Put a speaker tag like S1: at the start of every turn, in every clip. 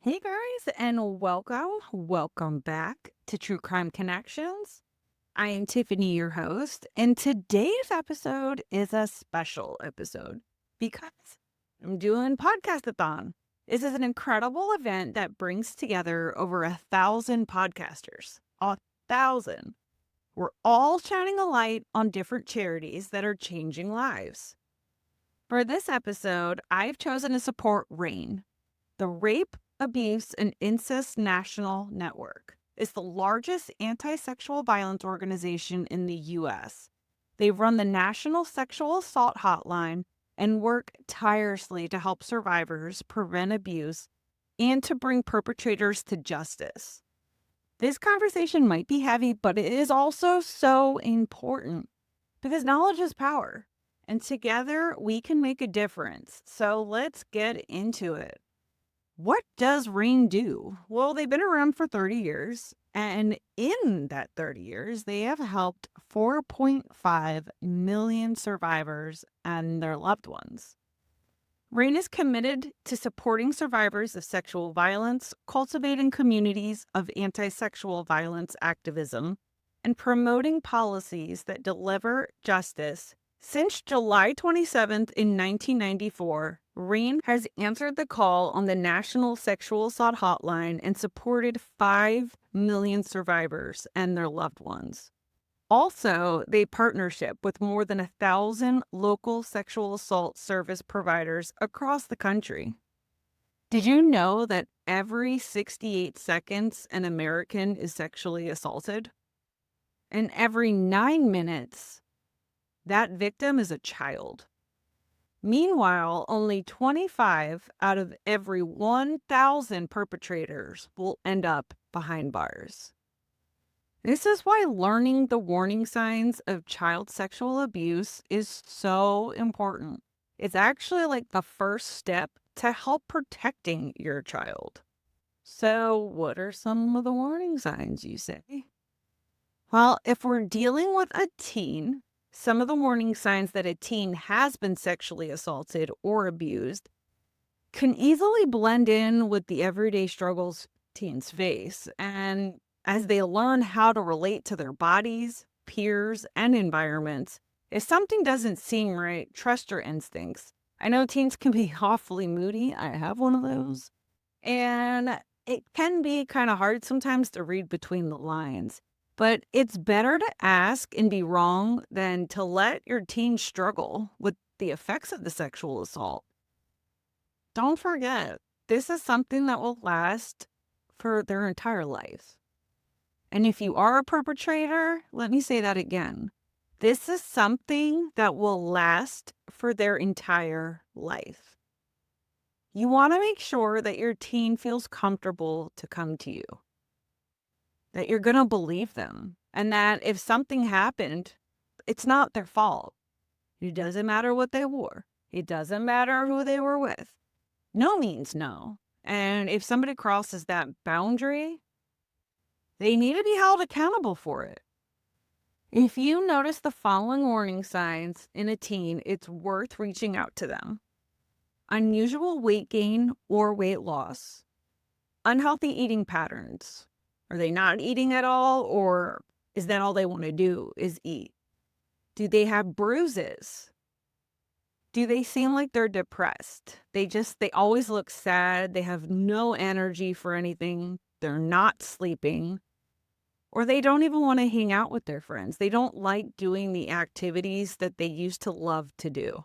S1: Hey guys, and welcome back to True Crime Connections. I am Tiffany, your host, and today's episode is a special episode because I'm doing Podcastathon. This is an incredible event that brings together over 1,000 podcasters. 1,000. We're all shining a light on different charities that are changing lives. For this episode, I've chosen to support RAINN, the Rape, Abuse, and Incest National Network. Is the largest anti-sexual violence organization in the U.S. They run the National Sexual Assault Hotline and work tirelessly to help survivors prevent abuse and to bring perpetrators to justice. This conversation might be heavy, but it is also so important because knowledge is power, and together we can make a difference. So let's get into it. What does RAINN do? Well, they've been around for 30 years, and in that 30 years, they have helped 4.5 million survivors and their loved ones. RAINN is committed to supporting survivors of sexual violence, cultivating communities of anti-sexual violence activism, and promoting policies that deliver justice. Since July 27th in 1994, RAINN has answered the call on the National Sexual Assault Hotline and supported 5 million survivors and their loved ones. Also, they partnership with more than 1,000 local sexual assault service providers across the country. Did you know that every 68 seconds an American is sexually assaulted? And every 9 minutes, that victim is a child. Meanwhile, only 25 out of every 1,000 perpetrators will end up behind bars. This is why learning the warning signs of child sexual abuse is so important. It's actually like the first step to help protecting your child. So, what are some of the warning signs, you say? Well, if we're dealing with a teen, some of the warning signs that a teen has been sexually assaulted or abused can easily blend in with the everyday struggles teens face. And as they learn how to relate to their bodies, peers, and environments, if something doesn't seem right, trust your instincts. I know teens can be awfully moody. I have one of those. And it can be kind of hard sometimes to read between the lines. But it's better to ask and be wrong than to let your teen struggle with the effects of the sexual assault. Don't forget, this is something that will last for their entire life. And if you are a perpetrator, let me say that again. This is something that will last for their entire life. You want to make sure that your teen feels comfortable to come to you, that you're going to believe them, and that if something happened, it's not their fault. It doesn't matter what they wore. It doesn't matter who they were with. No means no. And if somebody crosses that boundary, they need to be held accountable for it. If you notice the following warning signs in a teen, it's worth reaching out to them. Unusual weight gain or weight loss. Unhealthy eating patterns. Are they not eating at all, or is that all they want to do is eat? Do they have bruises? Do they seem like they're depressed? They always look sad. They have no energy for anything. They're not sleeping. Or they don't even want to hang out with their friends. They don't like doing the activities that they used to love to do.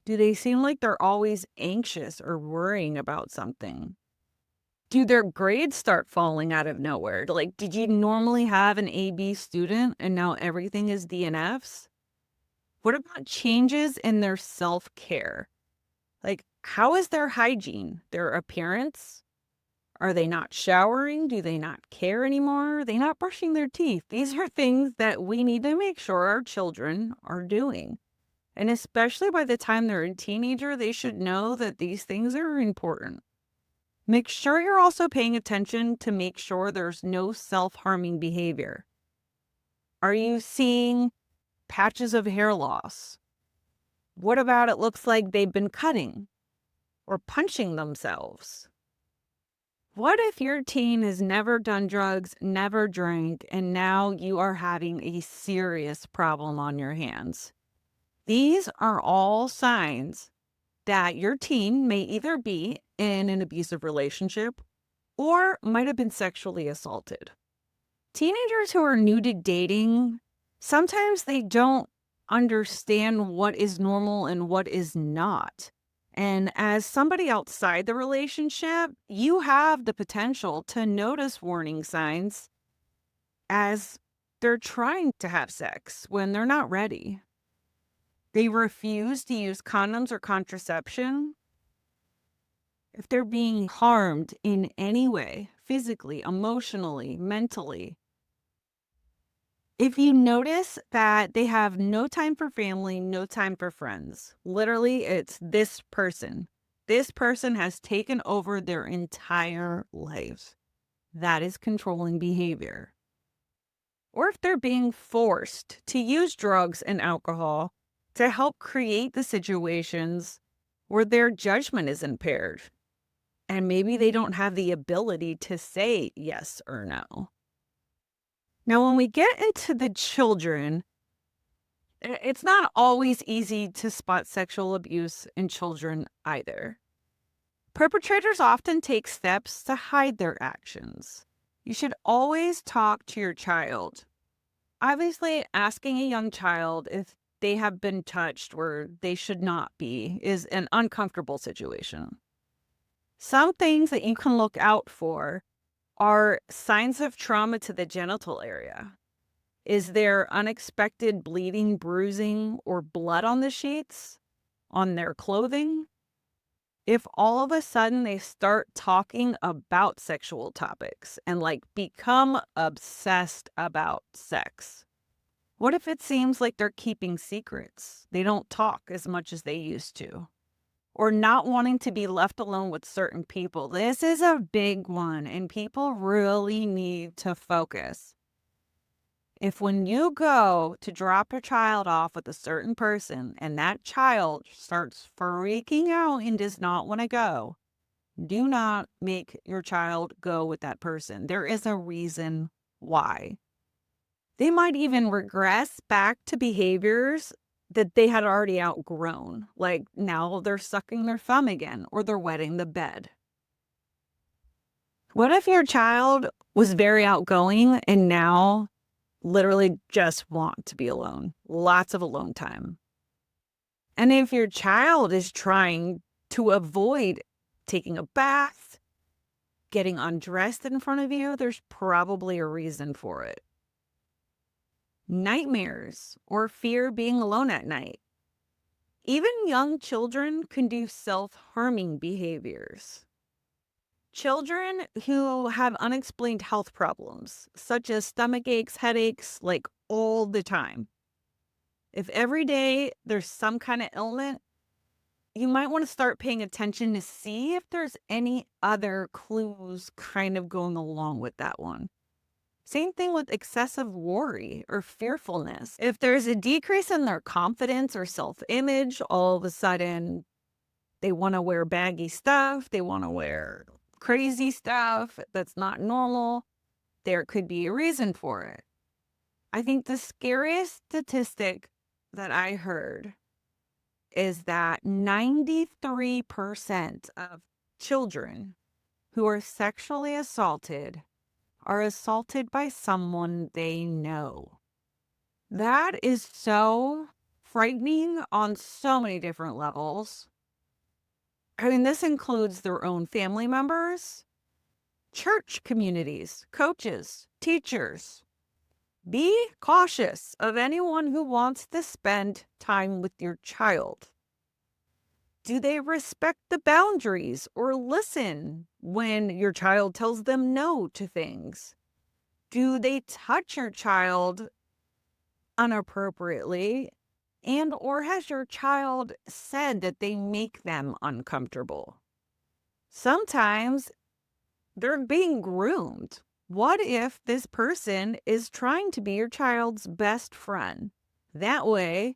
S1: Do they seem like they're always anxious or worrying about something? Do their grades start falling out of nowhere? Like, did you normally have an AB student and now everything is DNFs? What about changes in their self-care? Like, how is their hygiene, their appearance? Are they not showering? Do they not care anymore? Are they not brushing their teeth? These are things that we need to make sure our children are doing. And especially by the time they're a teenager, they should know that these things are important. Make sure you're also paying attention to make sure there's no self-harming behavior. Are you seeing patches of hair loss? What about it looks like they've been cutting or punching themselves? What if your teen has never done drugs, never drank, and now you are having a serious problem on your hands? These are all signs that your teen may either be in an abusive relationship or might have been sexually assaulted. Teenagers who are new to dating, sometimes they don't understand what is normal and what is not. And as somebody outside the relationship, you have the potential to notice warning signs as they're trying to have sex when they're not ready. They refuse to use condoms or contraception. If they're being harmed in any way, physically, emotionally, mentally, if you notice that they have no time for family, no time for friends, literally, it's this person. This person has taken over their entire lives. That is controlling behavior. Or if they're being forced to use drugs and alcohol to help create the situations where their judgment is impaired. And maybe they don't have the ability to say yes or no. Now, when we get into the children, it's not always easy to spot sexual abuse in children either. Perpetrators often take steps to hide their actions. You should always talk to your child. Obviously, asking a young child if they have been touched where they should not be is an uncomfortable situation. Some things that you can look out for are signs of trauma to the genital area. Is there unexpected bleeding, bruising, or blood on the sheets, on their clothing? If all of a sudden they start talking about sexual topics and become obsessed about sex? What if it seems like they're keeping secrets? They don't talk as much as they used to. Or not wanting to be left alone with certain people. This is a big one, and people really need to focus. If when you go to drop a child off with a certain person and that child starts freaking out and does not want to go, do not make your child go with that person. There is a reason why. They might even regress back to behaviors that they had already outgrown. Like now they're sucking their thumb again or they're wetting the bed. What if your child was very outgoing and now literally just want to be alone? Lots of alone time. And if your child is trying to avoid taking a bath, getting undressed in front of you, there's probably a reason for it. Nightmares or fear being alone at night. Even young children can do self-harming behaviors. Children who have unexplained health problems, such as stomach aches, headaches, all the time. If every day there's some kind of ailment, you might want to start paying attention to see if there's any other clues kind of going along with that one. Same thing with excessive worry or fearfulness. If there's a decrease in their confidence or self-image, all of a sudden they want to wear baggy stuff, they want to wear crazy stuff that's not normal, there could be a reason for it. I think the scariest statistic that I heard is that 93% of children who are sexually assaulted are assaulted by someone they know. That is so frightening on so many different levels. I mean, this includes their own family members, church communities, coaches, teachers. Be cautious of anyone who wants to spend time with your child. Do they respect the boundaries or listen when your child tells them no to things? Do they touch your child inappropriately? And or has your child said that they make them uncomfortable? Sometimes they're being groomed. What if this person is trying to be your child's best friend? That way,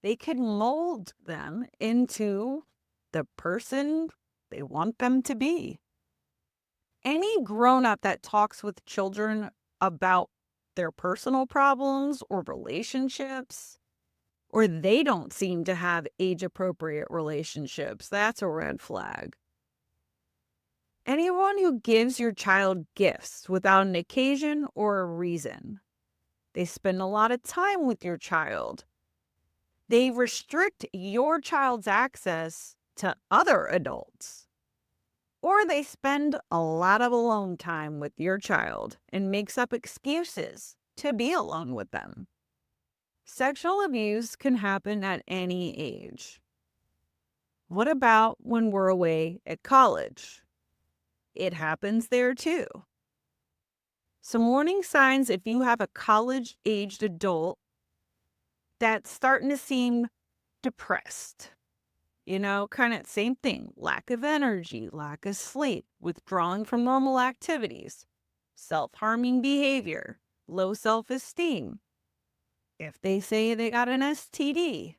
S1: they can mold them into the person they want them to be. Any grown-up that talks with children about their personal problems or relationships, or they don't seem to have age-appropriate relationships, that's a red flag. Anyone who gives your child gifts without an occasion or a reason. They spend a lot of time with your child. They restrict your child's access to other adults. Or they spend a lot of alone time with your child and makes up excuses to be alone with them. Sexual abuse can happen at any age. What about when we're away at college? It happens there too. Some warning signs if you have a college-aged adult that's starting to seem depressed. Kind of same thing. Lack of energy, lack of sleep, withdrawing from normal activities, self-harming behavior, low self-esteem. If they say they got an STD,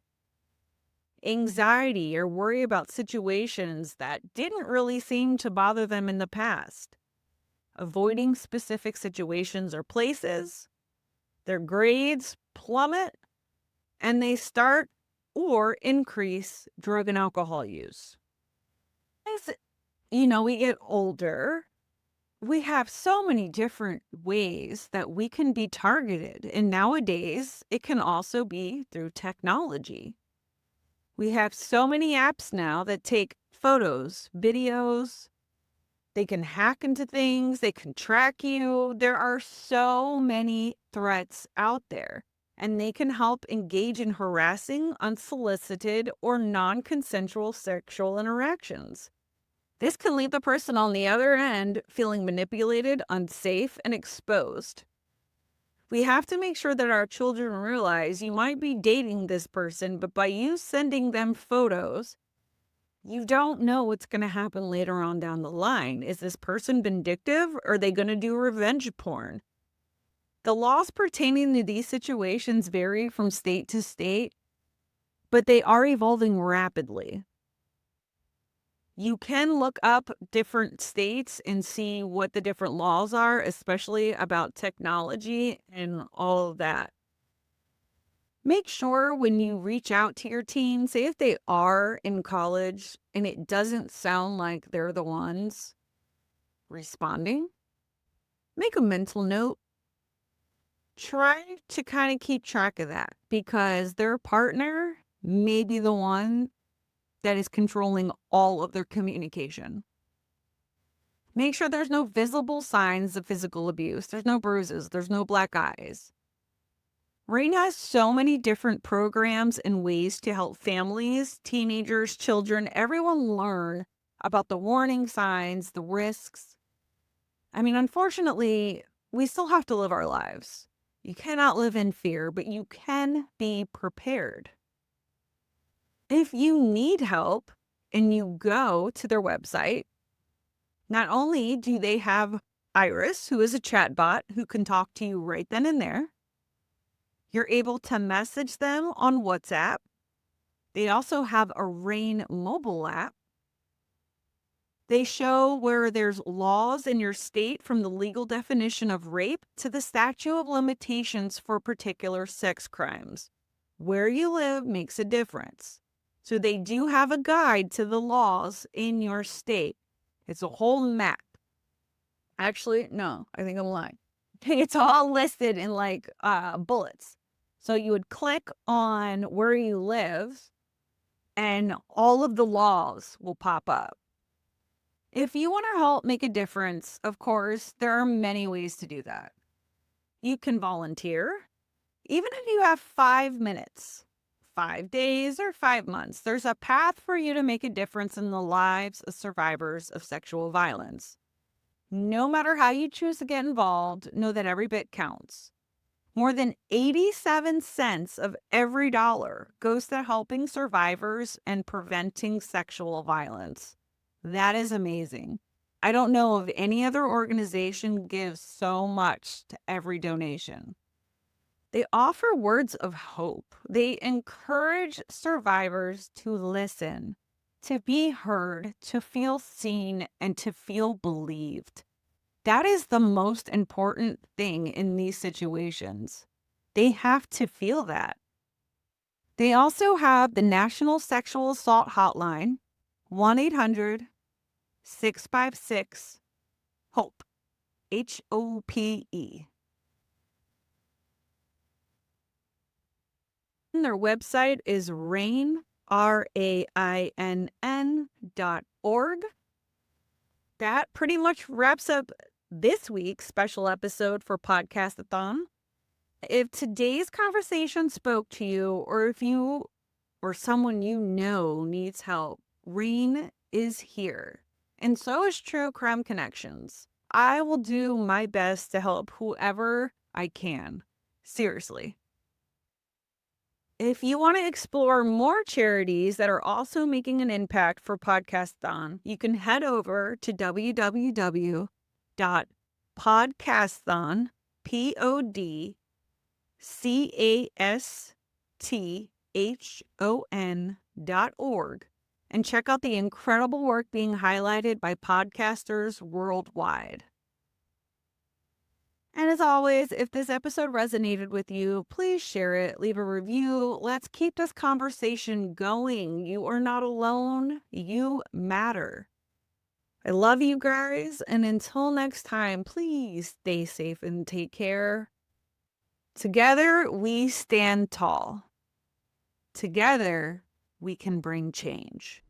S1: anxiety or worry about situations that didn't really seem to bother them in the past, avoiding specific situations or places, their grades plummet, and they start or increase drug and alcohol use. As we get older, we have so many different ways that we can be targeted. And nowadays, it can also be through technology. We have so many apps now that take photos, videos. They can hack into things. They can track you. There are so many threats out there. And they can help engage in harassing, unsolicited, or non-consensual sexual interactions. This can leave the person on the other end feeling manipulated, unsafe, and exposed. We have to make sure that our children realize you might be dating this person, but by you sending them photos, you don't know what's going to happen later on down the line. Is this person vindictive, or are they going to do revenge porn? The laws pertaining to these situations vary from state to state, but they are evolving rapidly. You can look up different states and see what the different laws are, especially about technology and all of that. Make sure when you reach out to your teen, say if they are in college and it doesn't sound like they're the ones responding, make a mental note. Try to kind of keep track of that because their partner may be the one that is controlling all of their communication. Make sure there's no visible signs of physical abuse. There's no bruises. There's no black eyes. RAINN has so many different programs and ways to help families, teenagers, children, everyone learn about the warning signs, the risks. Unfortunately, we still have to live our lives. You cannot live in fear, but you can be prepared. If you need help and you go to their website, not only do they have Iris, who is a chatbot who can talk to you right then and there, you're able to message them on WhatsApp. They also have a RAINN mobile app. They show where there's laws in your state from the legal definition of rape to the statute of limitations for particular sex crimes. Where you live makes a difference. So they do have a guide to the laws in your state. It's a whole map. Actually, no, I think I'm lying. It's all listed in bullets. So you would click on where you live and all of the laws will pop up. If you want to help make a difference, of course, there are many ways to do that. You can volunteer, even if you have 5 minutes, 5 days, or 5 months. There's a path for you to make a difference in the lives of survivors of sexual violence. No matter how you choose to get involved, know that every bit counts. More than 87 cents of every dollar goes to helping survivors and preventing sexual violence. That is amazing. I don't know of any other organization gives so much to every donation. They offer words of hope. They encourage survivors to listen, to be heard, to feel seen, and to feel believed. That is the most important thing in these situations. They have to feel that. They also have the National Sexual Assault Hotline, 1-800-656-HOPE, HOPE. And their website is RAINN, RAINN.org. That pretty much wraps up this week's special episode for Podcastathon. If today's conversation spoke to you, or if you or someone you know needs help, RAINN is here. And so is True Crime Connections. I will do my best to help whoever I can. Seriously. If you want to explore more charities that are also making an impact for Podcasthon, you can head over to www.podcasthon, podcasthon.org and check out the incredible work being highlighted by podcasters worldwide. And as always, if this episode resonated with you, please share it, leave a review. Let's keep this conversation going. You are not alone. You matter. I love you guys. And until next time, please stay safe and take care. Together, we stand tall. Together, we can bring change.